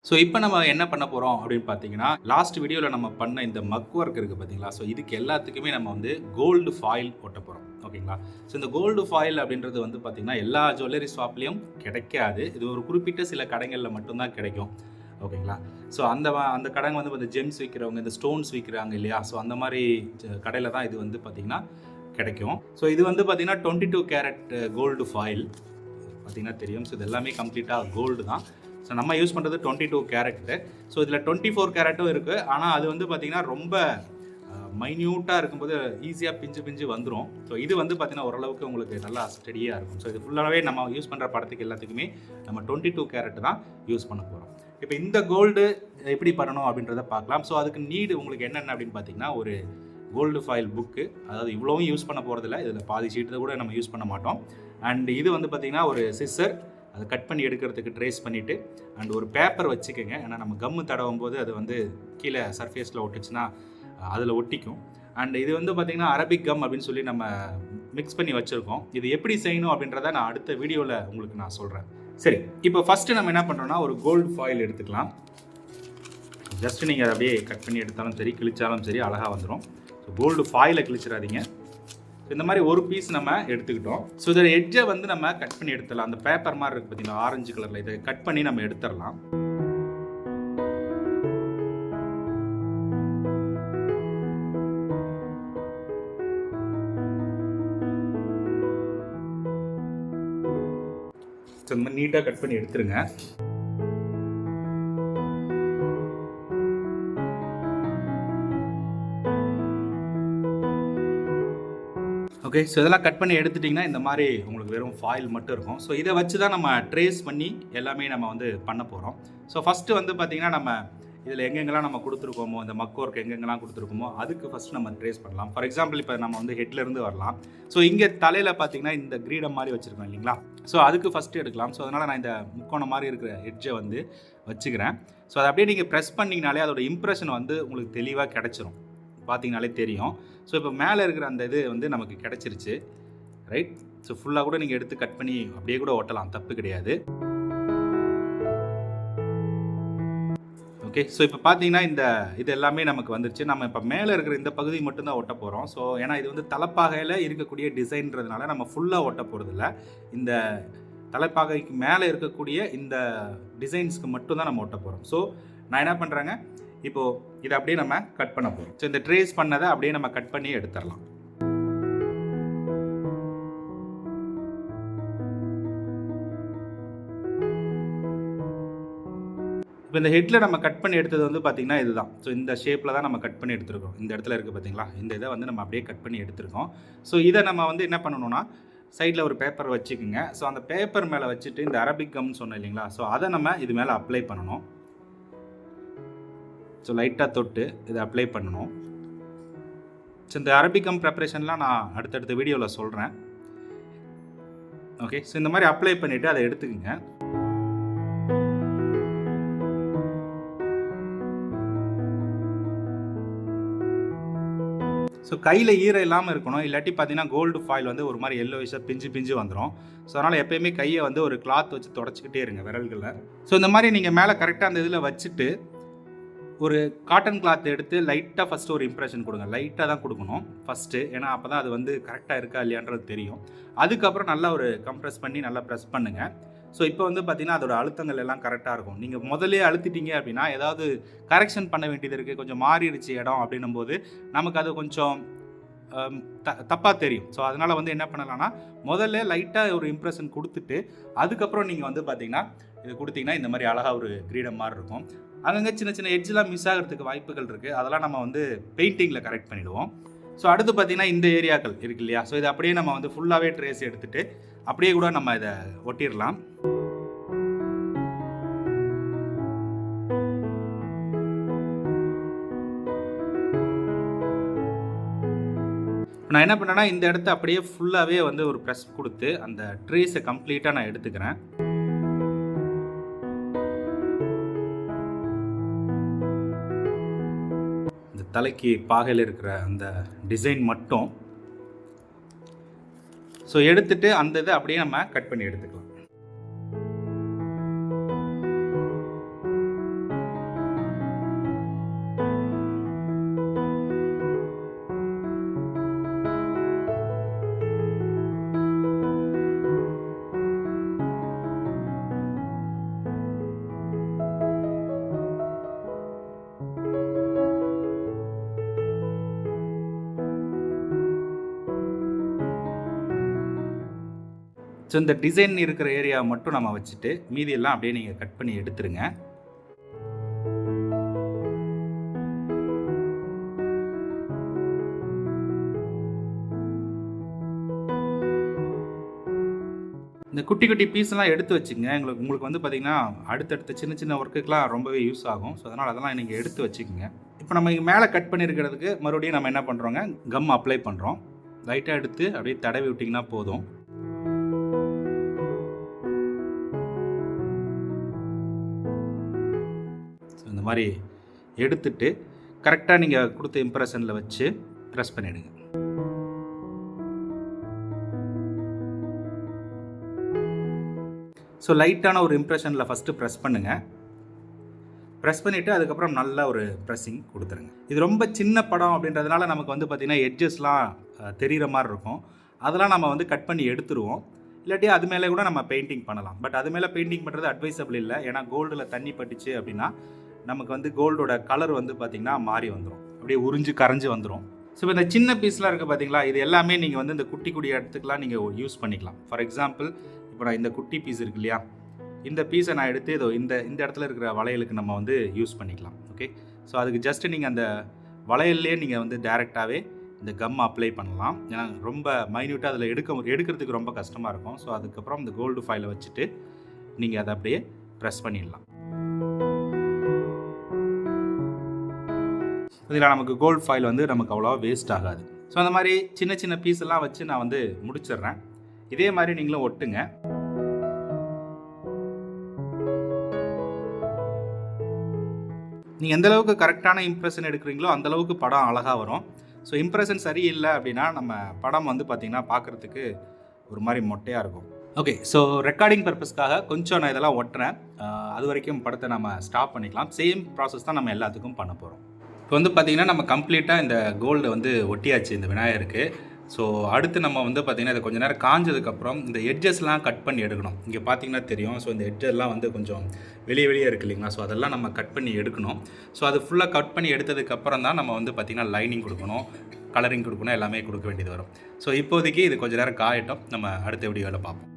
So இப்போ நம்ம என்ன பண்ண போகிறோம் அப்படின்னு பார்த்தீங்கன்னா, லாஸ்ட் வீடியோவில் நம்ம பண்ண இந்த மக் ஒர்க் இருக்குது பார்த்தீங்களா? ஸோ இதுக்கு எல்லாத்துக்குமே நம்ம வந்து கோல்டு ஃபாயில் ஒட்ட போகிறோம். ஓகேங்களா? ஸோ இந்த கோல்டு ஃபாயில் அப்படின்றது வந்து பார்த்தீங்கன்னா, எல்லா ஜுவல்லரி ஷாப்லேயும் கிடைக்காது. இது ஒரு குறிப்பிட்ட சில கடைகளில் மட்டும்தான் கிடைக்கும். ஓகேங்களா? ஸோ அந்த கடைங்க வந்து இந்த ஜெம்ஸ் விற்கிறவங்க, இந்த ஸ்டோன்ஸ் விற்கிறாங்க இல்லையா? ஸோ அந்த மாதிரி கடையில் தான் இது வந்து பார்த்தீங்கன்னா கிடைக்கும். ஸோ இது வந்து பார்த்தீங்கன்னா 22 கேரட் கோல்டு ஃபாயில் பார்த்தீங்கன்னா தெரியும். ஸோ இது எல்லாமே கம்ப்ளீட்டாக கோல்டு தான். ஸோ நம்ம யூஸ் பண்ணுறது 22 கேரட்டு. ஸோ இதில் 24 கேரட்டும் இருக்குது. ஆனால் அது வந்து பார்த்திங்கன்னா ரொம்ப மைன்யூட்டாக இருக்கும்போது ஈஸியாக பிஞ்சு வந்துடும். ஸோ இது வந்து பார்த்திங்கன்னா ஓரளவுக்கு உங்களுக்கு நல்லா ஸ்டடியாக இருக்கும். ஸோ இது ஃபுல்லாகவே நம்ம யூஸ் பண்ணுற படத்துக்கு எல்லாத்துக்குமே நம்ம 22 கேரட் தான் யூஸ் பண்ண போகிறோம். இப்போ இந்த கோல்டு எப்படி பண்ணணும் அப்படின்றத பார்க்கலாம். ஸோ அதுக்கு நீடு உங்களுக்கு என்னென்ன அப்படின்னு பார்த்தீங்கன்னா, ஒரு கோல்டு ஃபாயில் புக்கு, அதாவது இவ்வளவும் யூஸ் பண்ண போகிறதில்ல, இதில் பாதி ஷீட்டை கூட நம்ம யூஸ் பண்ண மாட்டோம். அண்ட் இது வந்து பார்த்திங்கன்னா ஒரு சிஸ்ஸர், அதை கட் பண்ணி எடுக்கிறதுக்கு ட்ரேஸ் பண்ணிவிட்டு, அண்ட் ஒரு பேப்பர் வச்சுக்கோங்க. ஏன்னா நம்ம கம்மு தடவும் போது அது வந்து கீழே சர்ஃபேஸில் ஒட்டுச்சுன்னா அதில் ஒட்டிக்கும். அண்ட் இது வந்து பார்த்திங்கன்னா அரபிக் கம் அப்படின்னு சொல்லி நம்ம மிக்ஸ் பண்ணி வச்சுருக்கோம். இது எப்படி செய்யணும் அப்படின்றத நான் அடுத்த வீடியோவில் உங்களுக்கு நான் சொல்கிறேன். சரி, இப்போ ஃபஸ்ட்டு நம்ம என்ன பண்ணுறோன்னா, ஒரு கோல்டு ஃபாயில் எடுத்துக்கலாம். ஜஸ்ட்டு நீங்கள் அதை அப்படியே கட் பண்ணி எடுத்தாலும் சரி, கிழிச்சாலும் சரி, அழகாக வந்துடும். ஸோ கோல்டு ஃபாயிலை கிழிச்சிடாதீங்க. இந்த மாதிரி ஒரு பீஸ் நம்ம எடுத்துக்கிட்டோம். ஸோ இதில் எட்ஜை வந்து நம்ம கட் பண்ணி எடுத்துடலாம். அந்த பேப்பர் மாதிரி இருக்குது பார்த்தீங்கன்னா, ஆரஞ்சு கலரில், இதை கட் பண்ணி நம்ம எடுத்துடலாம். ஸோ இந்த மாதிரி நீட்டாக கட் பண்ணி எடுத்துருங்க. ஓகே, ஸோ இதெல்லாம் கட் பண்ணி எடுத்துட்டிங்கன்னா இந்த மாதிரி உங்களுக்கு வெறும் ஃபாயில் மட்டும் இருக்கும். ஸோ இதை வச்சு தான் நம்ம ட்ரேஸ் பண்ணி எல்லாமே நம்ம வந்து பண்ண போகிறோம். ஸோ ஃபஸ்ட்டு வந்து பார்த்திங்கன்னா, நம்ம இதில் எங்கெங்கெல்லாம் நம்ம கொடுத்துருக்கோமோ, இந்த மக் ஒர்க் எங்கெங்கெல்லாம் கொடுத்துருக்கோமோ அதுக்கு ஃபஸ்ட்டு நம்ம ட்ரேஸ் பண்ணலாம். ஃபார் எக்ஸாம்பிள் இப்போ நம்ம வந்து ஹெட்லேருந்து வரலாம். ஸோ இங்கே தலையில் பார்த்திங்கன்னா இந்த கிரீடம் மாதிரி வச்சுருக்கோம் இல்லைங்களா? ஸோ அதுக்கு ஃபஸ்ட்டு எடுக்கலாம். ஸோ அதனால் நான் இந்த முக்கோணம் மாதிரி இருக்கிற எட்ஜை வந்து வச்சுக்கிறேன். ஸோ அதை அப்படியே நீங்கள் ப்ரெஸ் பண்ணிங்கனாலே அதோட இம்ப்ரெஷன் வந்து உங்களுக்கு தெளிவாக கிடச்சிரும். பார்த்தீங்கனாலே தெரியும். ஸோ இப்போ மேலே இருக்கிற அந்த இது வந்து நமக்கு கிடச்சிருச்சு, ரைட்? ஸோ ஃபுல்லாக கூட நீங்கள் எடுத்து கட் பண்ணி அப்படியே கூட ஒட்டலாம், தப்பு கிடையாது. ஓகே, ஸோ இப்போ பார்த்தீங்கன்னா இது எல்லாமே நமக்கு வந்துருச்சு. நம்ம இப்போ மேலே இருக்கிற இந்த பகுதி மட்டும்தான் ஒட்ட போகிறோம். ஸோ ஏன்னா இது வந்து தலைப்பாகையில் இருக்கக்கூடிய டிசைன்றதுனால நம்ம ஃபுல்லாக ஒட்ட போகிறதில்ல. இந்த தலைப்பாகைக்கு மேலே இருக்கக்கூடிய இந்த டிசைன்ஸ்க்கு மட்டும்தான் நம்ம ஒட்ட போகிறோம். ஸோ நான் என்ன பண்ணுறேங்க, இப்போது இதை அப்படியே நம்ம கட் பண்ண போகிறோம். ஸோ இந்த ட்ரேஸ் பண்ணதை அப்படியே நம்ம கட் பண்ணி எடுத்துடலாம். இப்போ இந்த ஹெட்டில் நம்ம கட் பண்ணி எடுத்தது வந்து பார்த்திங்கன்னா இதுதான். ஸோ இந்த ஷேப்பில் தான் நம்ம கட் பண்ணி எடுத்துருக்கோம். இந்த இடத்துல இருக்குது பார்த்தீங்களா, இந்த இதை வந்து நம்ம அப்படியே கட் பண்ணி எடுத்துருக்கோம். ஸோ இதை நம்ம வந்து என்ன பண்ணணும்னா, சைடில் ஒரு பேப்பர் வச்சுக்கோங்க. ஸோ அந்த பேப்பர் மேலே வச்சுட்டு இந்த அரபிக் கம்னு சொன்னோம் இல்லைங்களா, ஸோ அதை நம்ம இது மேலே அப்ளை பண்ணணும். ஸோ லைட்டாக தொட்டு இதை அப்ளை பண்ணணும். ஸோ இந்த அரபிக் கம் ப்ரிப்ரேஷன்லாம் நான் அடுத்தடுத்த வீடியோவில் சொல்கிறேன். ஓகே, ஸோ இந்த மாதிரி அப்ளை பண்ணிவிட்டு அதை எடுத்துக்கோங்க. ஸோ கையில் ஈரம் இல்லாமல் இருக்கணும். இல்லாட்டி பார்த்தீங்கன்னா கோல்டு ஃபாயில் வந்து ஒரு மாதிரி எல்லோயிஷாக பிஞ்சு வந்துடும். ஸோ அதனால் எப்போயுமே கையை வந்து ஒரு கிளாத் வச்சு தொடச்சிக்கிட்டே இருங்க விரல்களில். ஸோ இந்த மாதிரி நீங்கள் மேலே கரெக்டாக அந்த இதில் வச்சுட்டு ஒரு காட்டன் கிளாத் எடுத்து லைட்டாக ஃபஸ்ட்டு ஒரு இம்ப்ரெஷன் கொடுங்க. லைட்டாக தான் கொடுக்கணும் ஃபஸ்ட்டு, ஏன்னா அப்போ தான் அது வந்து கரெக்டாக இருக்கா இல்லையான்றது தெரியும். அதுக்கப்புறம் நல்லா ஒரு கம்ப்ரெஸ் பண்ணி நல்லா ப்ரெஸ் பண்ணுங்கள். ஸோ இப்போ வந்து பார்த்திங்கன்னா அதோட அழுத்தங்கள் எல்லாம் கரெக்டாக இருக்கும். நீங்கள் முதலே அழுத்திட்டீங்க அப்படின்னா ஏதாவது கரெக்ஷன் பண்ண வேண்டியது இருக்குது, கொஞ்சம் மாறிடுச்சு இடம் அப்படின்னும் போது நமக்கு அது கொஞ்சம் தப்பாக தெரியும். ஸோ அதனால் வந்து என்ன பண்ணலாம்னா, முதல்ல லைட்டாக ஒரு இம்ப்ரெஷன் கொடுத்துட்டு அதுக்கப்புறம் நீங்கள் வந்து பார்த்திங்கன்னா இது கொடுத்தீங்கன்னா இந்த மாதிரி அழகாக ஒரு கிரீடம் மாதிரி இருக்கும். அங்கங்கே சின்ன எட்ஜெலாம் மிஸ் ஆகிறதுக்கு வாய்ப்புகள் இருக்குது. அதெல்லாம் நம்ம வந்து பெயிண்டிங்கில் கரெக்ட் பண்ணிவிடுவோம். ஸோ அடுத்து பார்த்திங்கன்னா இந்த ஏரியாக்கள் இருக்கு இல்லையா, ஸோ இதை அப்படியே நம்ம வந்து ஃபுல்லாகவே ட்ரேஸ் எடுத்துகிட்டு அப்படியே கூட நம்ம இதை ஒட்டிடலாம். நான் என்ன பண்ணேன்னா, இந்த இடத்த அப்படியே ஃபுல்லாகவே வந்து ஒரு ப்ரெஸ் கொடுத்து அந்த ட்ரேஸை கம்ப்ளீட்டாக நான் எடுத்துக்கிறேன். இந்த தலைக்கு பாகையில் இருக்கிற அந்த டிசைன் மட்டும் ஸோ எடுத்துட்டு அந்த இதை அப்படியே நம்ம கட் பண்ணி எடுத்துக்கலாம். ஸோ இந்த டிசைன் இருக்கிற ஏரியா மட்டும் நம்ம வச்சுட்டு மீதியெல்லாம் அப்படியே நீங்கள் கட் பண்ணி எடுத்துருங்க. இந்த குட்டி குட்டி பீஸ்லாம் எடுத்து வச்சுங்க. உங்களுக்கு வந்து பார்த்திங்கன்னா அடுத்தடுத்த சின்ன சின்ன ஒர்க்குக்கெலாம் ரொம்பவே யூஸ் ஆகும். ஸோ அதனால் அதெல்லாம் நீங்கள் எடுத்து வச்சுக்கோங்க. இப்போ நம்ம இங்கே மேலே கட் பண்ணியிருக்கிறதுக்கு மறுபடியும் நம்ம என்ன பண்ணுறோங்க, கம் அப்ளை பண்ணுறோம். லைட்டாக எடுத்து அப்படியே தடவி விட்டிங்கன்னா போதும். ஸோ இந்த மாதிரி எடுத்துட்டு கரெக்டாக நீங்கள் கொடுத்த இம்ப்ரெஷனில் வச்சு ப்ரெஸ் பண்ணிவிடுங்க. ஸோ லைட்டான ஒரு இம்ப்ரெஷனில் ஃபஸ்ட்டு ப்ரெஸ் பண்ணுங்கள். ப்ரெஸ் பண்ணிவிட்டு அதுக்கப்புறம் நல்ல ஒரு ப்ரெஸ்ஸிங் கொடுத்துருங்க. இது ரொம்ப சின்ன படம் அப்படின்றதுனால நமக்கு வந்து பார்த்திங்கன்னா எட்ஜஸ்லாம் தெரிகிற மாதிரி இருக்கும். அதெல்லாம் நம்ம வந்து கட் பண்ணி எடுத்துருவோம். இல்லாட்டி அது மேலே கூட நம்ம பெயிண்டிங் பண்ணலாம். பட் அது மேலே பெயிண்டிங் பண்ணுறது அட்வைசபிள் இல்லை. ஏன்னா கோல்டில் தண்ணி பட்டுச்சு அப்படின்னா நமக்கு வந்து கோல்டோட கலர் வந்து பார்த்திங்கன்னா மாறி வந்துடும், அப்படியே உறிஞ்சு கரைஞ்சி வந்துடும். ஸோ இப்போ இந்த சின்ன பீஸ்லாம் இருக்குது பார்த்தீங்களா, இது எல்லாமே நீங்கள் வந்து இந்த குட்டி குட்டி இடத்துக்குலாம் நீங்கள் யூஸ் பண்ணிக்கலாம். ஃபார் எக்ஸாம்பிள் இப்போ நான் இந்த குட்டி பீஸ் இருக்கு இல்லையா, இந்த பீஸை நான் எடுத்து இதோ இந்த இடத்துல இருக்கிற வளையலுக்கு நம்ம வந்து யூஸ் பண்ணிக்கலாம். ஓகே, ஸோ அதுக்கு ஜஸ்ட்டு நீங்கள் அந்த வளையல்லே நீங்கள் வந்து டேரெக்டாகவே இந்த கம் அப்ளை பண்ணலாம். ஏன்னா ரொம்ப மைன்யூட்டாக அதில் எடுக்கிறதுக்கு ரொம்ப கஷ்டமாக இருக்கும். ஸோ அதுக்கப்புறம் இந்த கோல்டு ஃபைலை வச்சுட்டு நீங்கள் அதை அப்படியே ப்ரெஸ் பண்ணிடலாம். இதில் நமக்கு கோல்டு ஃபைல் வந்து நமக்கு அவ்வளோவா வேஸ்ட் ஆகாது. ஸோ அந்த மாதிரி சின்ன சின்ன பீஸ் எல்லாம் வச்சு நான் வந்து முடிச்சிடுறேன். இதே மாதிரி நீங்களும் ஒட்டுங்க. நீங்கள் எந்த அளவுக்கு கரெக்டான இம்ப்ரெஷன் எடுக்கிறீங்களோ அந்த அளவுக்கு படம் அழகாக வரும். ஸோ இம்ப்ரெஷன் சரியில்லை அப்படின்னா நம்ம படம் வந்து பார்த்திங்கன்னா பார்க்குறதுக்கு ஒரு மாதிரி மொட்டையாக இருக்கும். ஓகே, ஸோ ரெக்கார்டிங் பர்பஸ்க்காக கொஞ்சம் நான் இதெல்லாம் ஒட்டுறேன். அது வரைக்கும் படத்தை நம்ம ஸ்டாப் பண்ணிக்கலாம். சேம் ப்ராசஸ் தான் நம்ம எல்லாத்துக்கும் பண்ண போகிறோம். இப்போ வந்து பார்த்திங்கன்னா நம்ம கம்ப்ளீட்டாக இந்த கோல்டை வந்து ஒட்டியாச்சு இந்த விநாயகருக்கு. ஸோ அடுத்து நம்ம வந்து பார்த்திங்கன்னா இதை கொஞ்சம் நேரம் காஞ்சதுக்கப்புறம் இந்த எட்ஜஸ்லாம் கட் பண்ணி எடுக்கணும். இங்கே பார்த்திங்கன்னா தெரியும். ஸோ இந்த எட்ஜெல்லாம் வந்து கொஞ்சம் வெளியே இருக்குது இல்லைங்களா, ஸோ அதெல்லாம் நம்ம கட் பண்ணி எடுக்கணும். ஸோ அது ஃபுல்லாக கட் பண்ணி எடுத்ததுக்கப்புறம் தான் நம்ம வந்து பார்த்திங்கன்னா லைனிங் கொடுக்கணும், கலரிங் கொடுக்கணும், எல்லாமே கொடுக்க வேண்டியது வரும். ஸோ இப்போதைக்கு இது கொஞ்சம் நேரம் காயட்டும். நம்ம அடுத்த வீடியோவில் பார்ப்போம்.